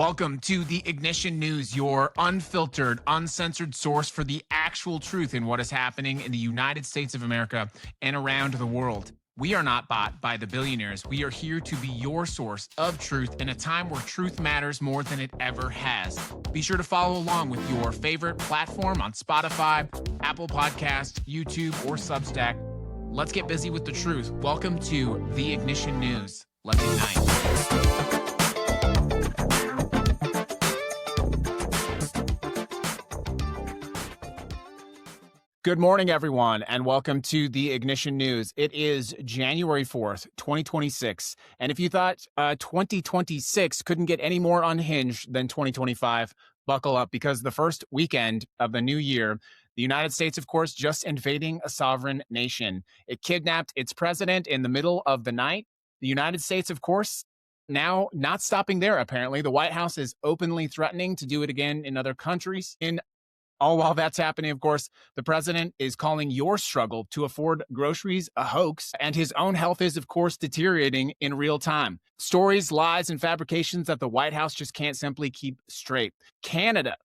Welcome to the Ignition News, your unfiltered, uncensored source for the actual truth in what is happening in the United States of America and around the world. We are not bought by the billionaires. We are here to be your source of truth in a time where truth matters more than it ever has. Be sure to follow along with your favorite platform on Spotify, Apple Podcasts, YouTube, or Substack. Let's get busy with the truth. Welcome to the Ignition News. Let's ignite. Good morning, everyone, and welcome to the Ignition News. It is January 4th, 2026. And if you thought 2026 couldn't get any more unhinged than 2025, buckle up, because the first weekend of the new year, the United States, of course, just invading a sovereign nation. It kidnapped its president in the middle of the night. The United States, of course, now not stopping there, apparently. The White House is openly threatening to do it again in other countries. All while that's happening, of course, the president is calling your struggle to afford groceries a hoax, and his own health is, of course, deteriorating in real time. Stories, lies, and fabrications that the White House just can't simply keep straight. Canada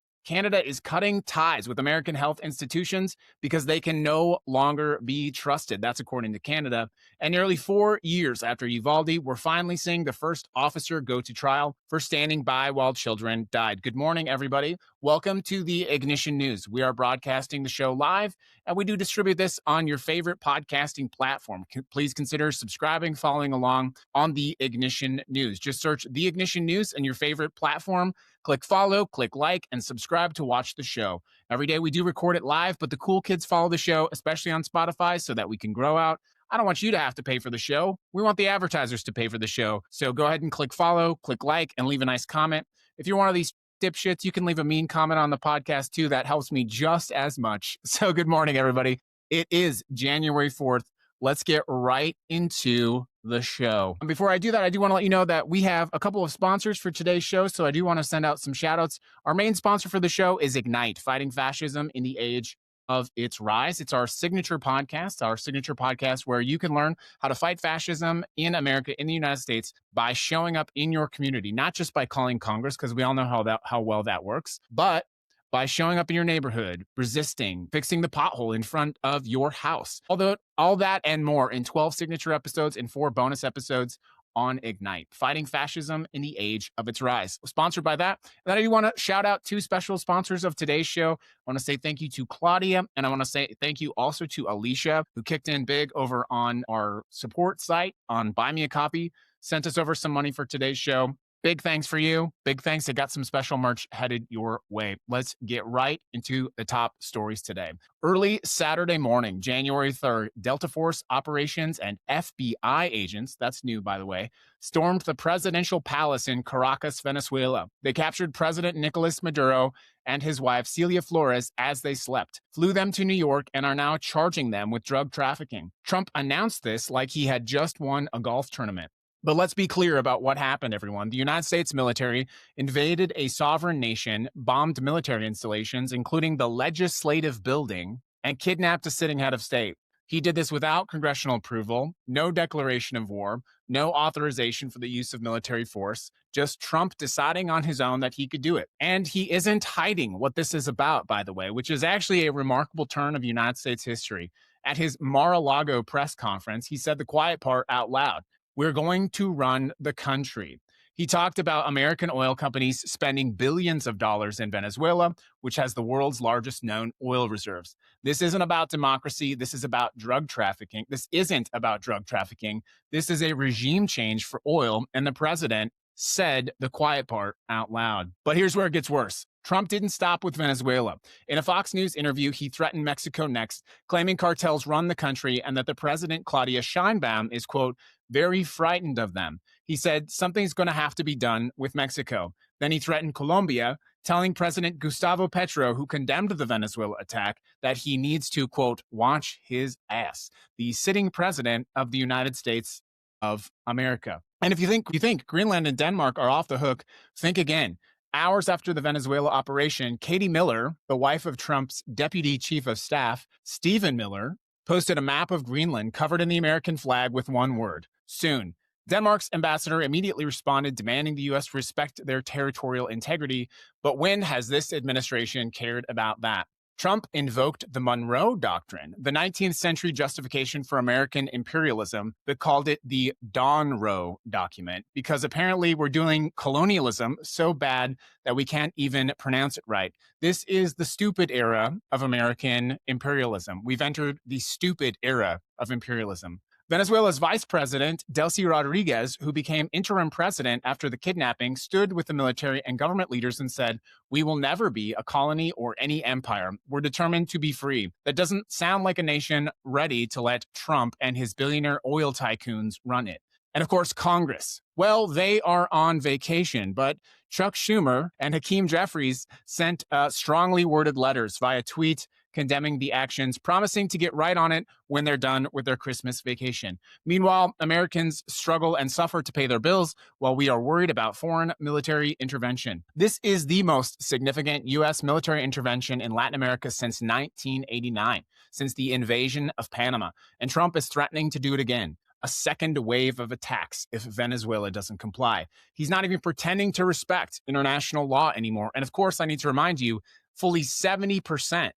is cutting ties with American health institutions because they can no longer be trusted. That's according to Canada. And nearly 4 years after Uvalde, we're finally seeing the first officer go to trial for standing by while children died. Good morning, everybody. Welcome to the Ignition News. We are broadcasting the show live, and we do distribute this on your favorite podcasting platform. Please consider subscribing, following along on the Ignition News. Just search the Ignition News in your favorite platform. Click follow, click like, and subscribe to watch the show. Every day we do record it live, but the cool kids follow the show, especially on Spotify, so that we can grow out. I don't want you to have to pay for the show. We want the advertisers to pay for the show. So go ahead and click follow, click like, and leave a nice comment. If you're one of these dipshits, you can leave a mean comment on the podcast too. That helps me just as much. So good morning, everybody. It is January 4th. Let's get right into the show. And before I do that, I do want to let you know that we have a couple of sponsors for today's show. So I do want to send out some shout outs. Our main sponsor for the show is Ignite, Fighting Fascism in the Age of Its Rise. It's our signature podcast where you can learn how to fight fascism in America, in the United States, by showing up in your community, not just by calling Congress, because we all know how well that works, but by showing up in your neighborhood, resisting, fixing the pothole in front of your house. Although all that and more in 12 signature episodes and 4 bonus episodes on Ignite, Fighting Fascism in the Age of Its Rise. Sponsored by that. And then I do want to shout out 2 special sponsors of today's show. I want to say thank you to Claudia, and I want to say thank you also to Alicia, who kicked in big over on our support site on Buy Me a Coffee, sent us over some money for today's show. Big thanks for you. Big thanks. I got some special merch headed your way. Let's get right into the top stories today. Early Saturday morning, January 3rd, Delta Force operations and FBI agents, that's new by the way, stormed the presidential palace in Caracas, Venezuela. They captured President Nicolás Maduro and his wife, Cilia Flores, as they slept, flew them to New York, and are now charging them with drug trafficking. Trump announced this like he had just won a golf tournament. But let's be clear about what happened, everyone. The United States military invaded a sovereign nation, bombed military installations, including the legislative building, and kidnapped a sitting head of state. He did this without congressional approval, no declaration of war, no authorization for the use of military force, just Trump deciding on his own that he could do it. And he isn't hiding what this is about, by the way, which is actually a remarkable turn of United States history. At his Mar-a-Lago press conference, he said the quiet part out loud. We're going to run the country. He talked about American oil companies spending billions of dollars in Venezuela, which has the world's largest known oil reserves. This isn't about democracy. This is about drug trafficking. This isn't about drug trafficking. This is a regime change for oil, and the president said the quiet part out loud. But here's where it gets worse. Trump didn't stop with Venezuela. In a Fox News interview, he threatened Mexico next, claiming cartels run the country and that the president, Claudia Sheinbaum, is, quote, very frightened of them. He said something's going to have to be done with Mexico. Then he threatened Colombia, telling President Gustavo Petro, who condemned the Venezuela attack, that he needs to, quote, watch his ass, the sitting president of the United States of America. And if you think Greenland and Denmark are off the hook, think again. Hours after the Venezuela operation, Katie Miller, the wife of Trump's deputy chief of staff, Stephen Miller, posted a map of Greenland covered in the American flag with one word, soon. Denmark's ambassador immediately responded, demanding the U.S. respect their territorial integrity. But when has this administration cared about that? Trump invoked the Monroe Doctrine, the 19th century justification for American imperialism, but called it the Monroe document because apparently we're doing colonialism so bad that we can't even pronounce it right. This is the stupid era of American imperialism. We've entered the stupid era of imperialism. Venezuela's vice president, Delcy Rodriguez, who became interim president after the kidnapping, stood with the military and government leaders and said, "We will never be a colony or any empire. We're determined to be free." That doesn't sound like a nation ready to let Trump and his billionaire oil tycoons run it. And of course, Congress. Well, they are on vacation, but Chuck Schumer and Hakeem Jeffries sent strongly worded letters via tweet condemning the actions, promising to get right on it when they're done with their Christmas vacation. Meanwhile, Americans struggle and suffer to pay their bills while we are worried about foreign military intervention. This is the most significant U.S. military intervention in Latin America since 1989, since the invasion of Panama, and Trump is threatening to do it again. A second wave of attacks if Venezuela doesn't comply. He's not even pretending to respect international law anymore. And of course, I need to remind you, fully 70%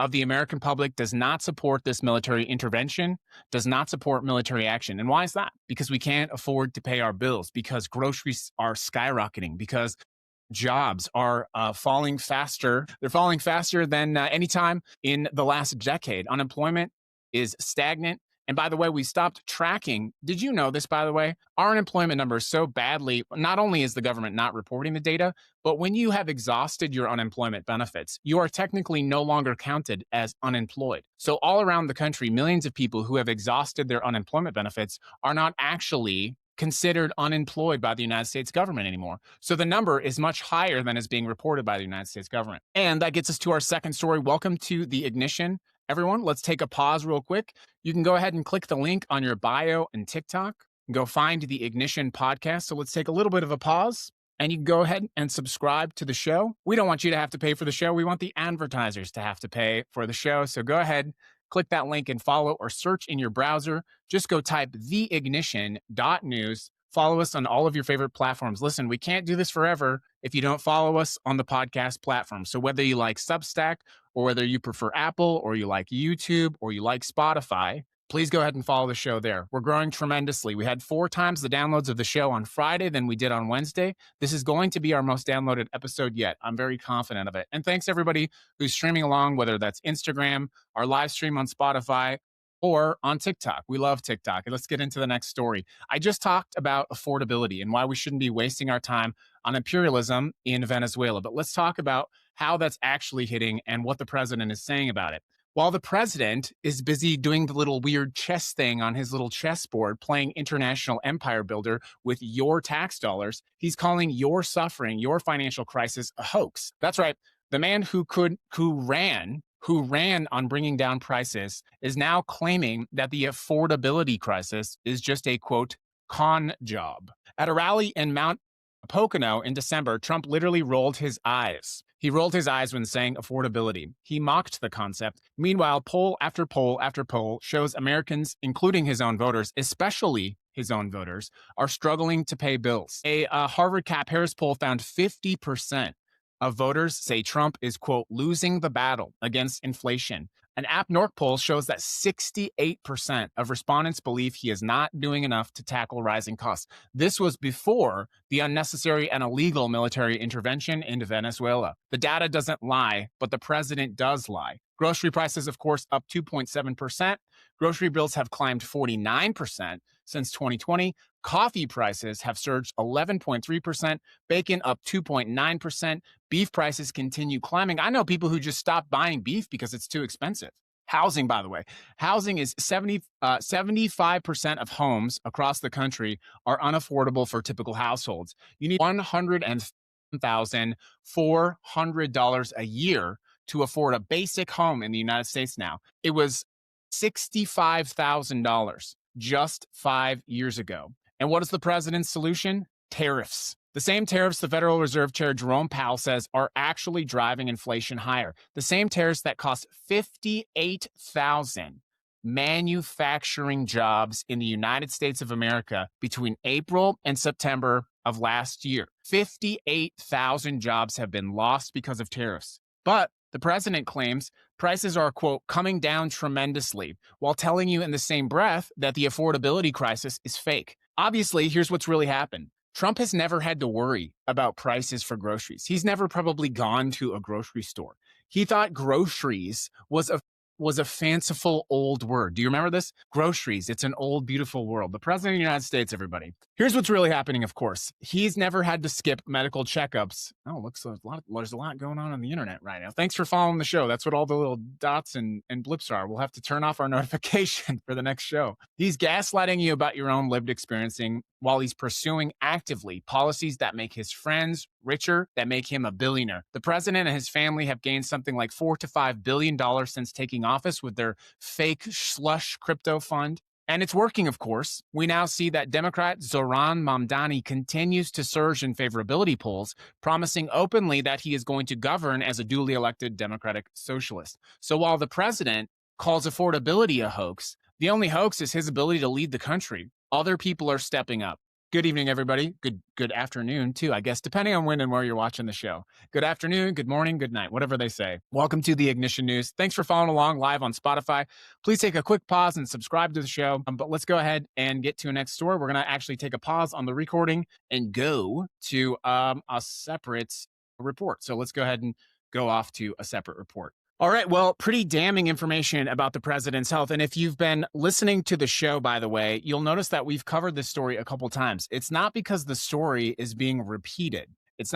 of the American public does not support this military intervention, does not support military action. And why is that? Because we can't afford to pay our bills, because groceries are skyrocketing, because jobs are falling faster. They're falling faster than any time in the last decade. Unemployment is stagnant. And by the way, we stopped tracking. Did you know this, by the way? Our unemployment number is so badly, not only is the government not reporting the data, but when you have exhausted your unemployment benefits, you are technically no longer counted as unemployed. So all around the country, millions of people who have exhausted their unemployment benefits are not actually considered unemployed by the United States government anymore. So the number is much higher than is being reported by the United States government. And that gets us to our second story. Welcome to the Ignition. Everyone, let's take a pause real quick. You can go ahead and click the link on your bio and TikTok. Go find the Ignition podcast. So let's take a little bit of a pause and you can go ahead and subscribe to the show. We don't want you to have to pay for the show. We want the advertisers to have to pay for the show. So go ahead, click that link and follow or search in your browser. Just go type theignition.news. Follow us on all of your favorite platforms. Listen, we can't do this forever if you don't follow us on the podcast platform. So whether you like Substack or whether you prefer Apple or you like YouTube or you like Spotify, please go ahead and follow the show there. We're growing tremendously. We had 4 times the downloads of the show on Friday than we did on Wednesday. This is going to be our most downloaded episode yet. I'm very confident of it. And thanks everybody who's streaming along, whether that's Instagram, our live stream on Spotify, or on TikTok. We love TikTok. And let's get into the next story. I just talked about affordability and why we shouldn't be wasting our time on imperialism in Venezuela. But let's talk about how that's actually hitting and what the president is saying about it. While the president is busy doing the little weird chess thing on his little chessboard, playing international empire builder with your tax dollars, he's calling your suffering, your financial crisis, a hoax. That's right. The man who ran on bringing down prices is now claiming that the affordability crisis is just a, quote, con job. At a rally in Mount Pocono in December, Trump literally rolled his eyes. He rolled his eyes when saying affordability. He mocked the concept. Meanwhile, poll after poll after poll shows Americans, including his own voters, especially his own voters, are struggling to pay bills. A Harvard Cap Harris poll found 50% of voters say Trump is, quote, losing the battle against inflation. An AppNork poll shows that 68% of respondents believe he is not doing enough to tackle rising costs. This was before the unnecessary and illegal military intervention into Venezuela. The data doesn't lie, but the president does lie. Grocery prices, of course, up 2.7%. Grocery bills have climbed 49% since 2020. Coffee prices have surged 11.3%, bacon up 2.9%, beef prices continue climbing. I know people who just stopped buying beef because it's too expensive. Housing, by the way, housing is 75% of homes across the country are unaffordable for typical households. You need $101,400 a year to afford a basic home in the United States now. It was $65,000 just 5 years ago. And what is the president's solution? Tariffs. The same tariffs the Federal Reserve Chair Jerome Powell says are actually driving inflation higher. The same tariffs that cost $58,000 manufacturing jobs in the United States of America between April and September of last year. 58,000 jobs have been lost because of tariffs. But the president claims prices are, quote, coming down tremendously, while telling you in the same breath that the affordability crisis is fake. Obviously, here's what's really happened. Trump has never had to worry about prices for groceries. He's never probably gone to a grocery store. He thought groceries was a fanciful old word. Do you remember this? Groceries. It's an old, beautiful world. The president of the United States, everybody. Here's what's really happening, of course. He's never had to skip medical checkups. Oh, looks like there's a lot going on the internet right now. Thanks for following the show. That's what all the little dots and blips are. We'll have to turn off our notification for the next show. He's gaslighting you about your own lived experiencing while he's pursuing actively policies that make his friends richer, that make him a billionaire. The president and his family have gained something like $4 to $5 billion since taking office with their fake slush crypto fund. And it's working, of course. We now see that Democrat Zohran Mamdani continues to surge in favorability polls, promising openly that he is going to govern as a duly elected Democratic socialist. So while the president calls affordability a hoax, the only hoax is his ability to lead the country. Other people are stepping up. Good evening, everybody. Good afternoon, too, I guess, depending on when and where you're watching the show. Good afternoon, good morning, good night, whatever they say. Welcome to the Ignition News. Thanks for following along live on Spotify. Please take a quick pause and subscribe to the show. But let's go ahead and get to a next story. We're going to actually take a pause on the recording and go to a separate report. So let's go ahead and go off to a separate report. All right. Well, pretty damning information about the president's health. And if you've been listening to the show, by the way, you'll notice that we've covered this story a couple times. It's not because the story is being repeated. It's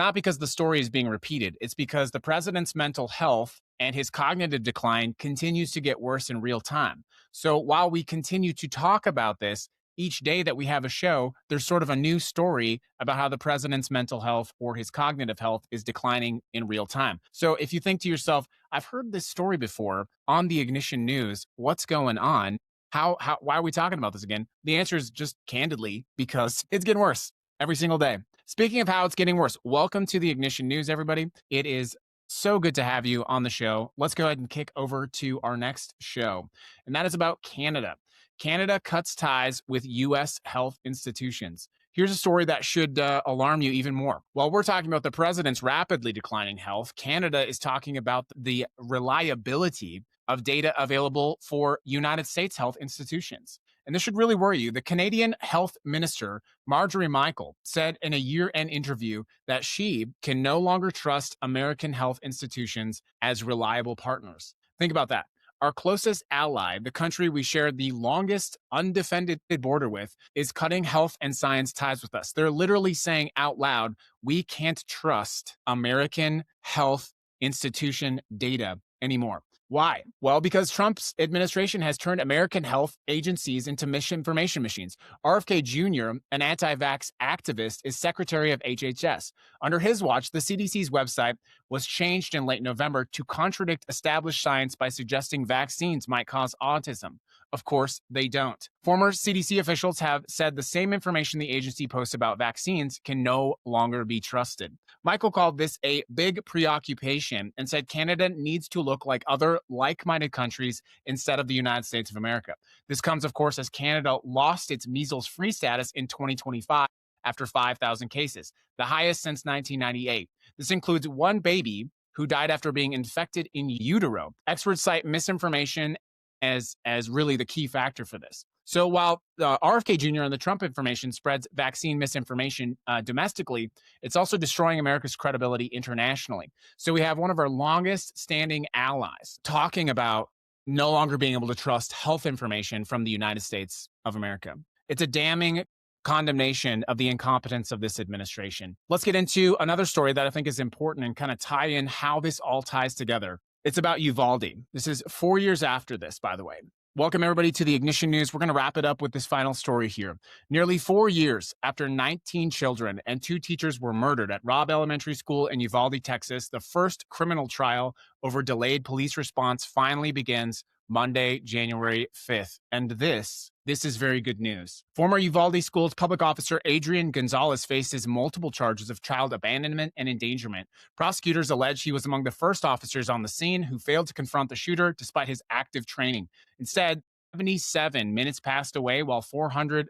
because the president's mental health and his cognitive decline continues to get worse in real time. So while we continue to talk about this, each day that we have a show, there's sort of a new story about how the president's mental health or his cognitive health is declining in real time. So if you think to yourself, I've heard this story before on the Ignition News, what's going on? Why are we talking about this again? The answer is just candidly, because it's getting worse every single day. Speaking of how it's getting worse, welcome to the Ignition News, everybody. It is so good to have you on the show. Let's go ahead and kick over to our next show, and that is about Canada. Canada cuts ties with U.S. health institutions. Here's a story that should alarm you even more. While we're talking about the president's rapidly declining health, Canada is talking about the reliability of data available for United States health institutions. And this should really worry you. The Canadian Health Minister, Marjorie Michael, said in a year-end interview that she can no longer trust American health institutions as reliable partners. Think about that. Our closest ally, the country we share the longest undefended border with, is cutting health and science ties with us. They're literally saying out loud, we can't trust American health institution data anymore. Why? Well, because Trump's administration has turned American health agencies into misinformation machines. RFK Jr., an anti-vax activist, is secretary of HHS. Under his watch, the CDC's website was changed in late November to contradict established science by suggesting vaccines might cause autism. Of course, they don't. Former CDC officials have said the same information the agency posts about vaccines can no longer be trusted. Michael called this a big preoccupation and said Canada needs to look like other like-minded countries instead of the United States of America. This comes, of course, as Canada lost its measles-free status in 2025 after 5,000 cases, the highest since 1998. This includes one baby who died after being infected in utero. Experts cite misinformation as really the key factor for this. So while RFK Jr. and the Trump information spreads vaccine misinformation domestically, it's also destroying America's credibility internationally. So we have one of our longest standing allies talking about no longer being able to trust health information from the United States of America. It's a damning condemnation of the incompetence of this administration. Let's get into another story that I think is important and kind of tie in how this all ties together. It's about Uvalde. This is 4 years after this, by the way. Welcome, everybody, to the Ignition News. We're going to wrap it up with this final story here. Nearly 4 years after 19 children and 2 teachers were murdered at Robb Elementary School in Uvalde, Texas, the first criminal trial over delayed police response finally begins Monday, January 5th. And this is very good news. Former Uvalde School's public officer Adrian Gonzalez faces multiple charges of child abandonment and endangerment. Prosecutors allege he was among the first officers on the scene who failed to confront the shooter despite his active training. Instead, 77 minutes passed away while 400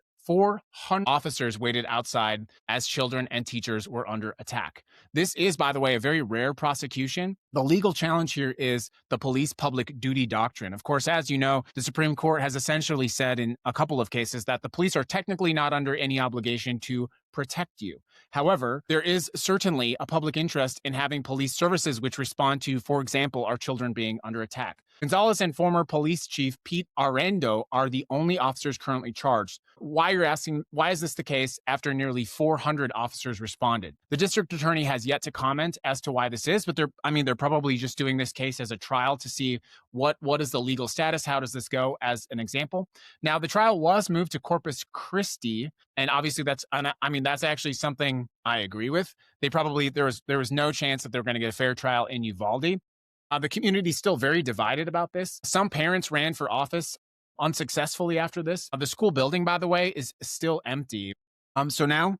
officers waited outside as children and teachers were under attack. This is, by the way, a very rare prosecution. The legal challenge here is the police public duty doctrine. Of course, as you know, the Supreme Court has essentially said in a couple of cases that the police are technically not under any obligation to protect you. However, there is certainly a public interest in having police services which respond to, for example, our children being under attack. Gonzalez and former police chief Pete Arendo are the only officers currently charged. Why you're asking, why is this the case after nearly 400 officers responded? The district attorney has yet to comment as to why this is, but they're probably just doing this case as a trial to see what is the legal status, how does this go as an example. Now, the trial was moved to Corpus Christi, and obviously that's actually something I agree with. There was no chance that they're going to get a fair trial in Uvalde. The community is still very divided about this. Some parents ran for office unsuccessfully after this. The school building, by the way, is still empty. So now,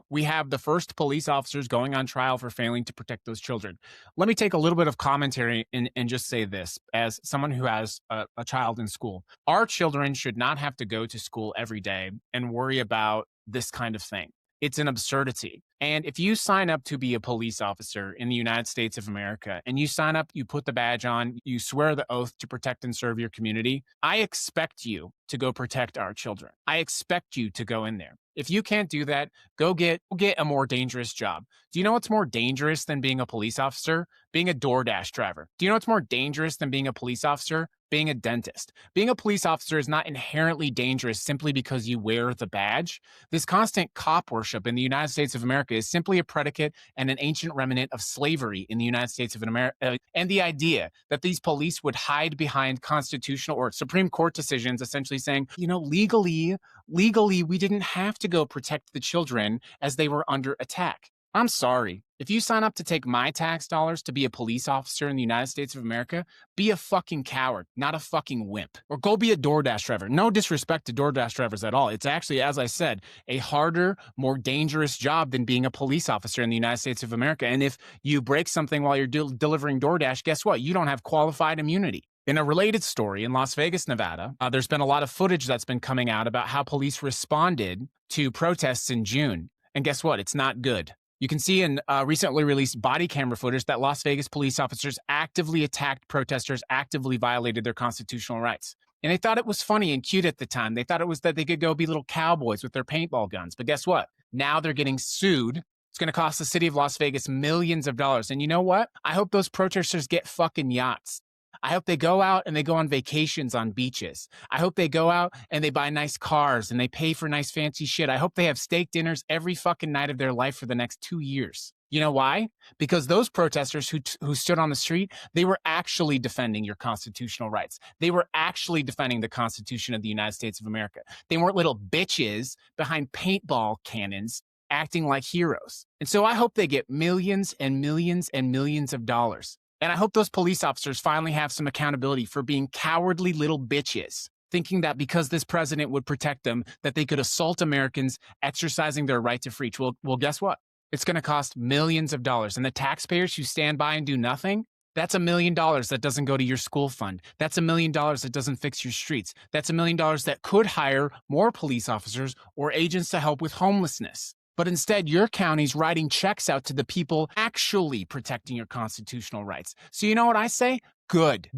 we have the first police officers going on trial for failing to protect those children. Let me take a little bit of commentary and just say this as someone who has a child in school. Our children should not have to go to school every day and worry about this kind of thing. It's an absurdity. And if you sign up to be a police officer in the United States of America and you sign up, you put the badge on, you swear the oath to protect and serve your community, I expect you to go protect our children. I expect you to go in there. If you can't do that, go get a more dangerous job. Do you know what's more dangerous than being a police officer? Being a DoorDash driver. Do you know what's more dangerous than being a police officer? Being a dentist. Being a police officer is not inherently dangerous simply because you wear the badge. This constant cop worship in the United States of America is simply a predicate and an ancient remnant of slavery in the United States of America. And the idea that these police would hide behind constitutional or Supreme Court decisions essentially saying, legally, we didn't have to go protect the children as they were under attack. I'm sorry. If you sign up to take my tax dollars to be a police officer in the United States of America, be a fucking coward, not a fucking wimp. Or go be a DoorDash driver. No disrespect to DoorDash drivers at all. It's actually, as I said, a harder, more dangerous job than being a police officer in the United States of America. And if you break something while you're delivering DoorDash, guess what? You don't have qualified immunity. In a related story in Las Vegas, Nevada, there's been a lot of footage that's been coming out about how police responded to protests in June. And guess what? It's not good. You can see in recently released body camera footage that Las Vegas police officers actively attacked protesters, actively violated their constitutional rights. And they thought it was funny and cute at the time. They thought it was that they could go be little cowboys with their paintball guns. But guess what? Now they're getting sued. It's going to cost the city of Las Vegas millions of dollars. And you know what? I hope those protesters get fucking yachts. I hope they go out and they go on vacations on beaches. I hope they go out and they buy nice cars and they pay for nice fancy shit. I hope they have steak dinners every fucking night of their life for the next 2 years. You know why? Because those protesters who stood on the street, they were actually defending your constitutional rights. They were actually defending the Constitution of the United States of America. They weren't little bitches behind paintball cannons acting like heroes. And so I hope they get millions and millions and millions of dollars. And I hope those police officers finally have some accountability for being cowardly little bitches, thinking that because this president would protect them, that they could assault Americans exercising their right to free speech. Well, guess what? It's going to cost millions of dollars. And the taxpayers who stand by and do nothing, that's $1 million that doesn't go to your school fund. That's $1 million that doesn't fix your streets. That's $1 million that could hire more police officers or agents to help with homelessness. But instead, your county's writing checks out to the people actually protecting your constitutional rights. So you know what I say? Good.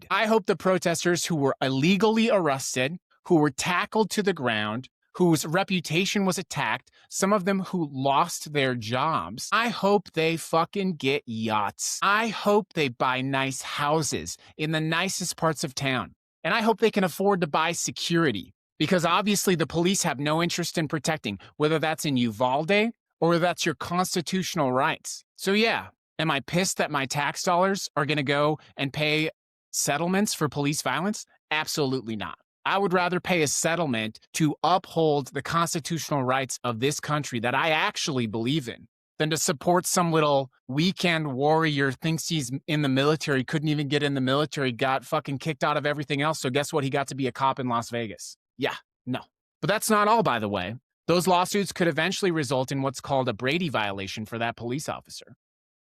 I hope the protesters who were illegally arrested, who were tackled to the ground, whose reputation was attacked, some of them who lost their jobs, I hope they fucking get yachts. I hope they buy nice houses in the nicest parts of town. And I hope they can afford to buy security. Because obviously the police have no interest in protecting, whether that's in Uvalde or whether that's your constitutional rights. So yeah, am I pissed that my tax dollars are going to go and pay settlements for police violence? Absolutely not. I would rather pay a settlement to uphold the constitutional rights of this country that I actually believe in than to support some little weekend warrior, thinks he's in the military, couldn't even get in the military, got fucking kicked out of everything else. So guess what? He got to be a cop in Las Vegas. Yeah, no. But that's not all, by the way. Those lawsuits could eventually result in what's called a Brady violation for that police officer.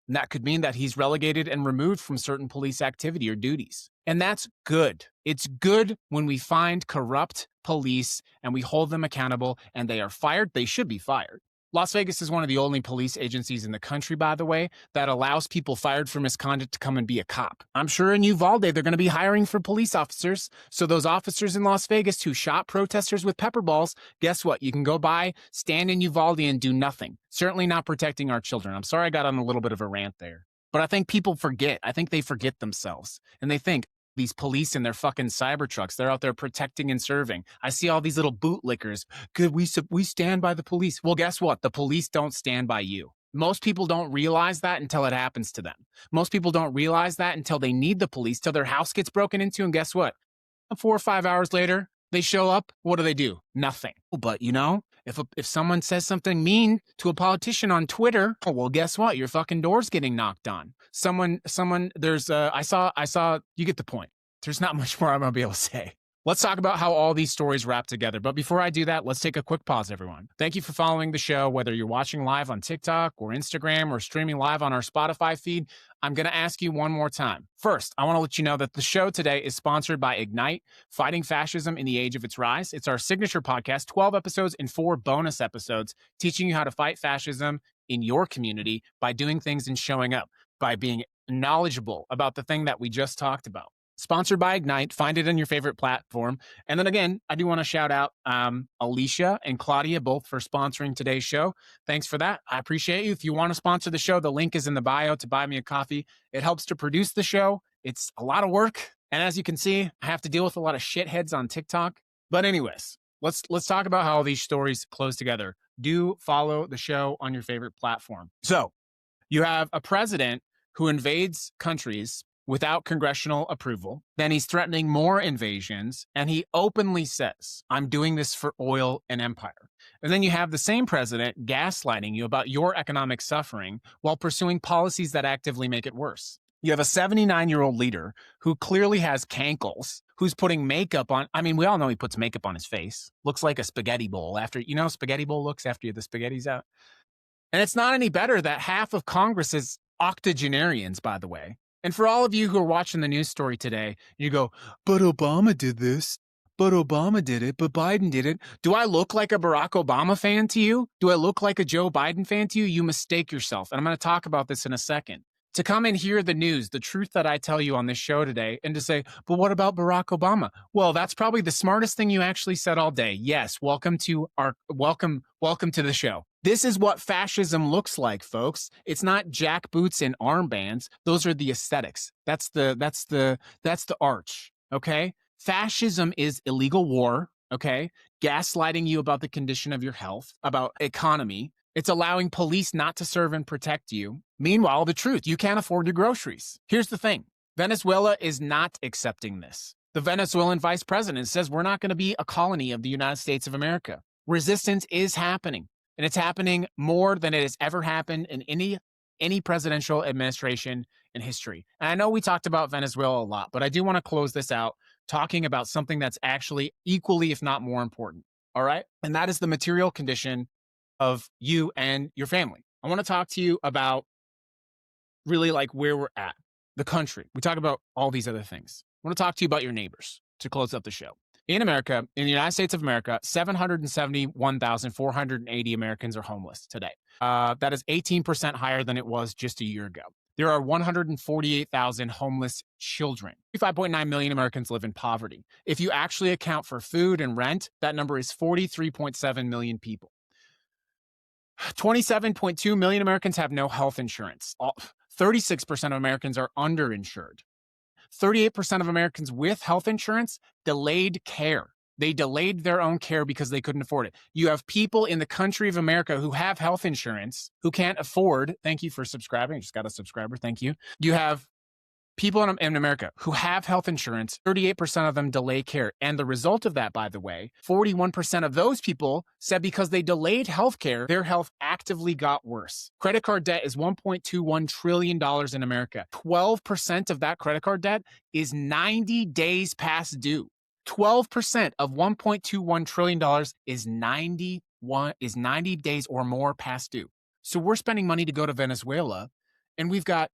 And that could mean that he's relegated and removed from certain police activity or duties. And that's good. It's good when we find corrupt police and we hold them accountable and they are fired. They should be fired. Las Vegas is one of the only police agencies in the country, by the way, that allows people fired for misconduct to come and be a cop. I'm sure in Uvalde, they're going to be hiring for police officers. So those officers in Las Vegas who shot protesters with pepper balls, guess what? You can go by, stand in Uvalde and do nothing. Certainly not protecting our children. I'm sorry I got on a little bit of a rant there. But I think people forget. I think they forget themselves. And they think, these police in their fucking cyber trucks, they're out there protecting and serving. I see all these little bootlickers. Good, we stand by the police. Well, guess what? The police don't stand by you. Most people don't realize that until it happens to them. Most people don't realize that until they need the police, till their house gets broken into. And guess what? 4 or 5 hours later, they show up. What do? Nothing. But you know, if someone says something mean to a politician on Twitter, oh, well, guess what? Your fucking door's getting knocked on. I saw, you get the point. There's not much more I'm going to be able to say. Let's talk about how all these stories wrap together. But before I do that, let's take a quick pause, everyone. Thank you for following the show, whether you're watching live on TikTok or Instagram or streaming live on our Spotify feed. I'm going to ask you one more time. First, I want to let you know that the show today is sponsored by Ignite, Fighting Fascism in the Age of Its Rise. It's our signature podcast, 12 episodes and 4 bonus episodes, teaching you how to fight fascism in your community by doing things and showing up, by being knowledgeable about the thing that we just talked about. Sponsored by Ignite. Find it on your favorite platform. And then again, I do want to shout out Alicia and Claudia, both for sponsoring today's show. Thanks for that. I appreciate you. If you want to sponsor the show, the link is in the bio to buy me a coffee. It helps to produce the show. It's a lot of work. And as you can see, I have to deal with a lot of shitheads on TikTok. But anyways, let's talk about how all these stories close together. Do follow the show on your favorite platform. So you have a president who invades countries without congressional approval. Then he's threatening more invasions, and he openly says, I'm doing this for oil and empire. And then you have the same president gaslighting you about your economic suffering while pursuing policies that actively make it worse. You have a 79-year-old leader who clearly has cankles, who's putting makeup on. I mean, we all know he puts makeup on his face. Looks like a spaghetti bowl after, you know, spaghetti bowl looks after the spaghetti's out. And it's not any better that half of Congress is octogenarians, by the way. And for all of you who are watching the news story today, you go, but Obama did this, but Obama did it, but Biden did it. Do I look like a Barack Obama fan to you? Do I look like a Joe Biden fan to you? You mistake yourself. And I'm going to talk about this in a second. To come and hear the news, the truth that I tell you on this show today, and to say, but what about Barack Obama? Well, that's probably the smartest thing you actually said all day. Yes, welcome to the show. This is what fascism looks like, folks. It's not jackboots and armbands. Those are the aesthetics. That's the arch. Okay? Fascism is illegal war. Okay? Gaslighting you about the condition of your health, about economy. It's allowing police not to serve and protect you. Meanwhile, the truth, you can't afford your groceries. Here's the thing. Venezuela is not accepting this. The Venezuelan vice president says we're not going to be a colony of the United States of America. Resistance is happening, and it's happening more than it has ever happened in any presidential administration in history. And I know we talked about Venezuela a lot, but I do want to close this out talking about something that's actually equally, if not more important. All right? And that is the material condition of you and your family. I want to talk to you about really like where we're at, the country. We talk about all these other things. I want to talk to you about your neighbors to close up the show. In America, in the United States of America, 771,480 Americans are homeless today. That is 18% higher than it was just a year ago. There are 148,000 homeless children. 5.9 million Americans live in poverty. If you actually account for food and rent, that number is 43.7 million people. 27.2 million Americans have no health insurance. 36% of Americans are underinsured. 38% of Americans with health insurance delayed care. They delayed their own care because they couldn't afford it. You have people in the country of America who have health insurance who can't afford. Thank you for subscribing. I just got a subscriber. Thank you. You have people in America who have health insurance, 38% of them delay care. And the result of that, by the way, 41% of those people said because they delayed health care, their health actively got worse. Credit card debt is $1.21 trillion in America. 12% of that credit card debt is 90 days past due. 12% of $1.21 trillion is 90 days or more past due. So we're spending money to go to Venezuela And we've got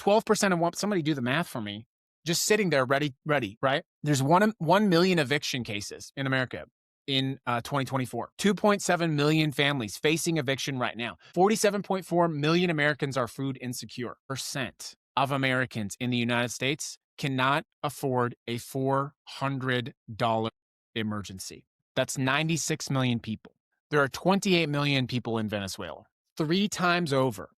12% of one, somebody do the math for me, just sitting there ready, right? There's 1 million eviction cases in America in 2024. 2.7 million families facing eviction right now. 47.4 million Americans are food insecure. Percent of Americans in the United States cannot afford a $400 emergency. That's 96 million people. There are 28 million people in Venezuela. Three times over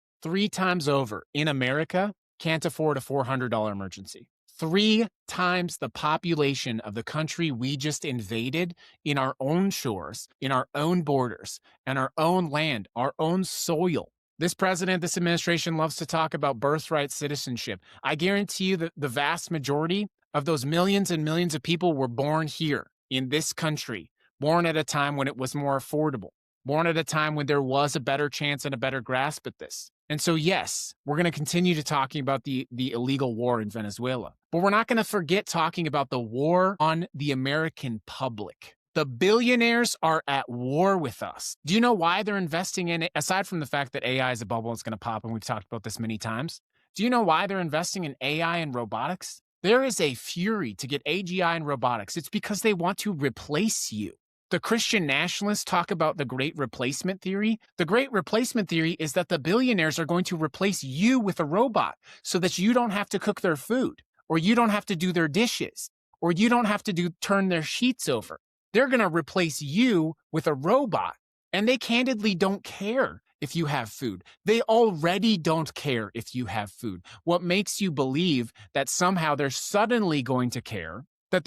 in America can't afford a $400 emergency. 3 times the population of the country we just invaded in our own shores, in our own borders, and our own land, our own soil. This president, this administration loves to talk about birthright citizenship. I guarantee you that the vast majority of those millions and millions of people were born here in this country, born at a time when it was more affordable, born at a time when there was a better chance and a better grasp at this. And so, yes, we're going to continue to talking about the illegal war in Venezuela, but we're not going to forget talking about the war on the American public. The billionaires are at war with us. Do you know why they're investing in it? Aside from the fact that AI is a bubble, it's going to pop, and we've talked about this many times. Do you know why they're investing in AI and robotics? There is a fury to get AGI and robotics. It's because they want to replace you. The Christian nationalists talk about the great replacement theory. The great replacement theory is that the billionaires are going to replace you with a robot so that you don't have to cook their food, or you don't have to do their dishes, or you don't have to turn their sheets over. They're going to replace you with a robot, and they candidly don't care if you have food. They already don't care if you have food. What makes you believe that somehow they're suddenly going to care, that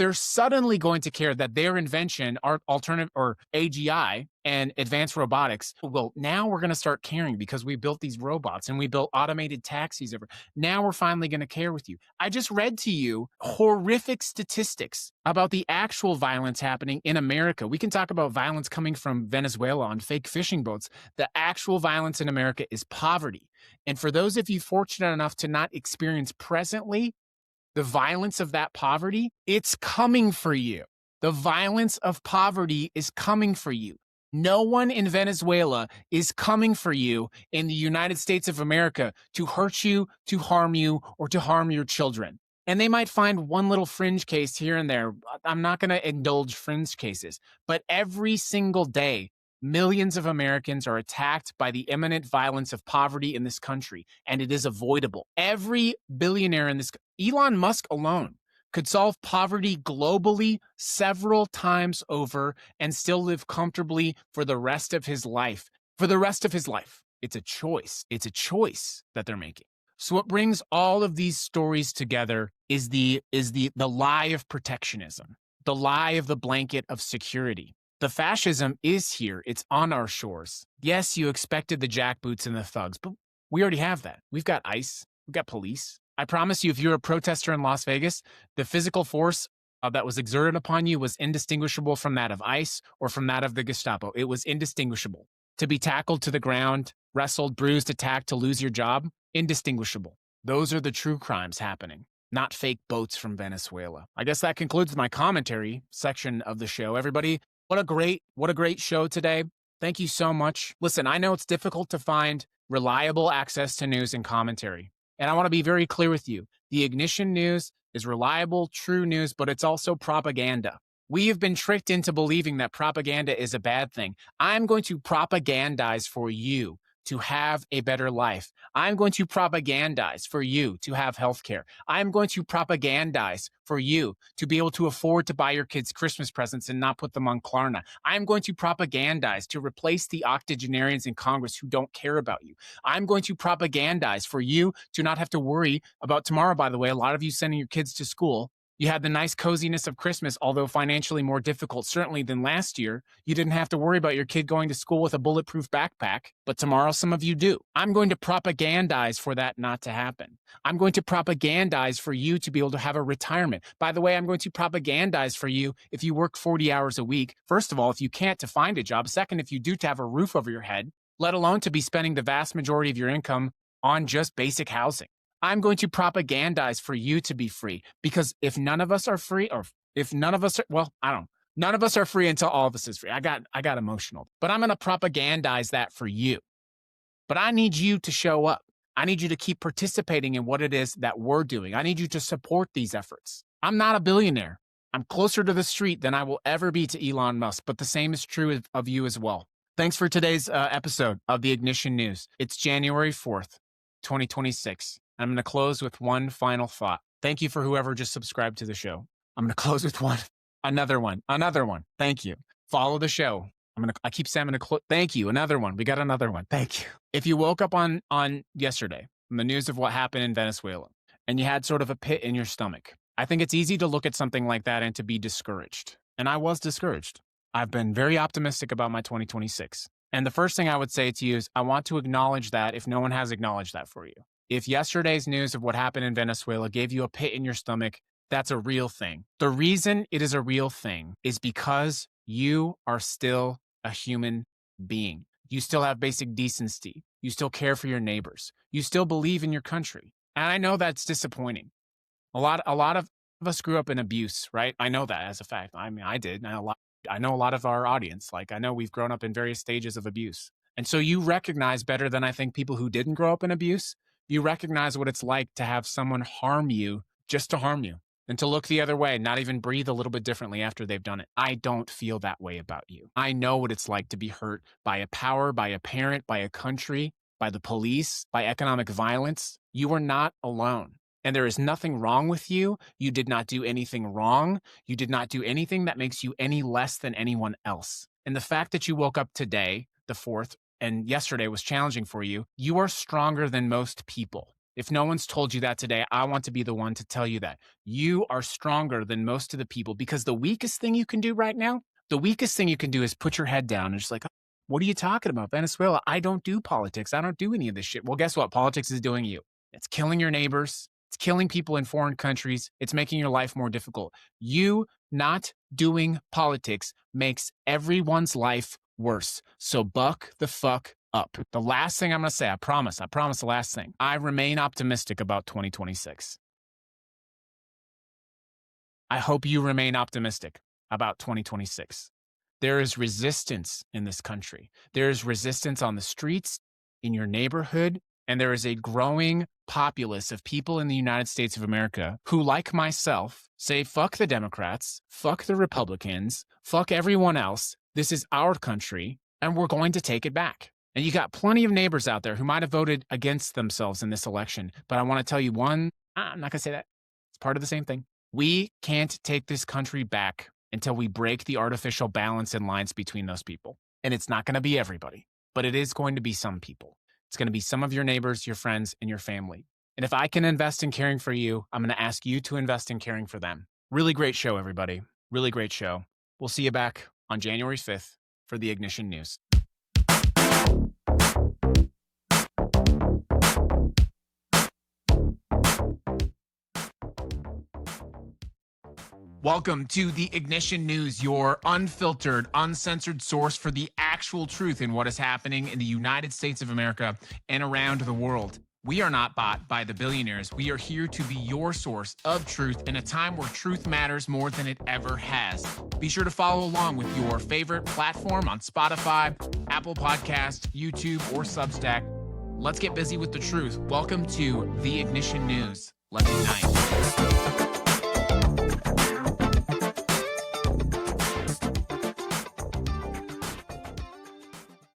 their invention, alternative or AGI and advanced robotics, well, now we're going to start caring because we built these robots and we built automated taxis. Now we're finally going to care with you. I just read to you horrific statistics about the actual violence happening in America. We can talk about violence coming from Venezuela on fake fishing boats. The actual violence in America is poverty. And for those of you fortunate enough to not experience presently the violence of that poverty, it's coming for you. The violence of poverty is coming for you. No one in Venezuela is coming for you in the United States of America to hurt you, to harm you, or to harm your children. And they might find one little fringe case here and there. I'm not going to indulge fringe cases, but every single day, millions of Americans are attacked by the imminent violence of poverty in this country, and it is avoidable. Every billionaire in this, Elon Musk alone, could solve poverty globally several times over and still live comfortably for the rest of his life. For the rest of his life. It's a choice. It's a choice that they're making. So what brings all of these stories together is the lie of protectionism, the lie of the blanket of security. The fascism is here. It's on our shores. Yes, you expected the jackboots and the thugs, but we already have that. We've got ICE. We've got police. I promise you, if you're a protester in Las Vegas, the physical force that was exerted upon you was indistinguishable from that of ICE or from that of the Gestapo. It was indistinguishable. To be tackled to the ground, wrestled, bruised, attacked, to lose your job, indistinguishable. Those are the true crimes happening, not fake boats from Venezuela. I guess that concludes my commentary section of the show. Everybody, what a great show today. Thank you so much. Listen, I know it's difficult to find reliable access to news and commentary. And I want to be very clear with you. The Ignition News is reliable, true news, but it's also propaganda. We have been tricked into believing that propaganda is a bad thing. I'm going to propagandize for you to have a better life. I'm going to propagandize for you to have health care. I'm going to propagandize for you to be able to afford to buy your kids Christmas presents and not put them on Klarna. I'm going to propagandize to replace the octogenarians in Congress who don't care about you. I'm going to propagandize for you to not have to worry about tomorrow. By the way, a lot of you sending your kids to school, you had the nice coziness of Christmas, although financially more difficult, certainly than last year. You didn't have to worry about your kid going to school with a bulletproof backpack, but tomorrow some of you do. I'm going to propagandize for that not to happen. I'm going to propagandize for you to be able to have a retirement. By the way, I'm going to propagandize for you if you work 40 hours a week. First of all, if you can't, to find a job. Second, if you do, to have a roof over your head, let alone to be spending the vast majority of your income on just basic housing. I'm going to propagandize for you to be free, because if none of us are free, or if none of us are, well, I don't know. None of us are free until all of us is free. I got emotional, but I'm going to propagandize that for you. But I need you to show up. I need you to keep participating in what it is that we're doing. I need you to support these efforts. I'm not a billionaire. I'm closer to the street than I will ever be to Elon Musk, but the same is true of you as well. Thanks for today's episode of the Ignition News. It's January 4th, 2026. I'm going to close with one final thought. Thank you for whoever just subscribed to the show. I'm going to close with another one. Thank you. Follow the show. I keep saying I'm going to thank you. Another one. We got another one. Thank you. If you woke up on yesterday from the news of what happened in Venezuela and you had sort of a pit in your stomach, I think it's easy to look at something like that and to be discouraged. And I was discouraged. I've been very optimistic about my 2026. And the first thing I would say to you is I want to acknowledge that if no one has acknowledged that for you. If yesterday's news of what happened in Venezuela gave you a pit in your stomach, that's a real thing. The reason it is a real thing is because you are still a human being. You still have basic decency. You still care for your neighbors. You still believe in your country. And I know that's disappointing. A lot of us grew up in abuse, right? I know that as a fact. I mean, I did. I know a lot of our audience. Like, I know we've grown up in various stages of abuse. And so you recognize better than I think people who didn't grow up in abuse. You recognize what it's like to have someone harm you just to harm you and to look the other way, not even breathe a little bit differently after they've done it. I don't feel that way about you. I know what it's like to be hurt by a power, by a parent, by a country, by the police, by economic violence. You are not alone. And there is nothing wrong with you. You did not do anything wrong. You did not do anything that makes you any less than anyone else. And the fact that you woke up today, the 4th, and yesterday was challenging for you, you are stronger than most people. If no one's told you that today, I want to be the one to tell you that. You are stronger than most of the people because the weakest thing you can do right now, is put your head down and just like, what are you talking about? Venezuela, I don't do politics. I don't do any of this shit. Well, guess what? Politics is doing you. It's killing your neighbors. It's killing people in foreign countries. It's making your life more difficult. You not doing politics makes everyone's life worse. So buck the fuck up. The last thing I'm going to say, I promise the last thing. I remain optimistic about 2026. I hope you remain optimistic about 2026. There is resistance in this country. There is resistance on the streets, in your neighborhood, and there is a growing populace of people in the United States of America who, like myself, say, fuck the Democrats, fuck the Republicans, fuck everyone else. This is our country, and we're going to take it back. And you got plenty of neighbors out there who might have voted against themselves in this election. But I want to tell you I'm not going to say that. It's part of the same thing. We can't take this country back until we break the artificial balance and lines between those people. And it's not going to be everybody, but it is going to be some people. It's going to be some of your neighbors, your friends, and your family. And if I can invest in caring for you, I'm going to ask you to invest in caring for them. Really great show, everybody. Really great show. We'll see you back on January 5th for the Ignition News. Welcome to the Ignition News, your unfiltered, uncensored source for the actual truth in what is happening in the United States of America and around the world. We are not bought by the billionaires. We are here to be your source of truth in a time where truth matters more than it ever has. Be sure to follow along with your favorite platform on Spotify, Apple Podcasts, YouTube, or Substack. Let's get busy with the truth. Welcome to the Ignition News. Let's ignite.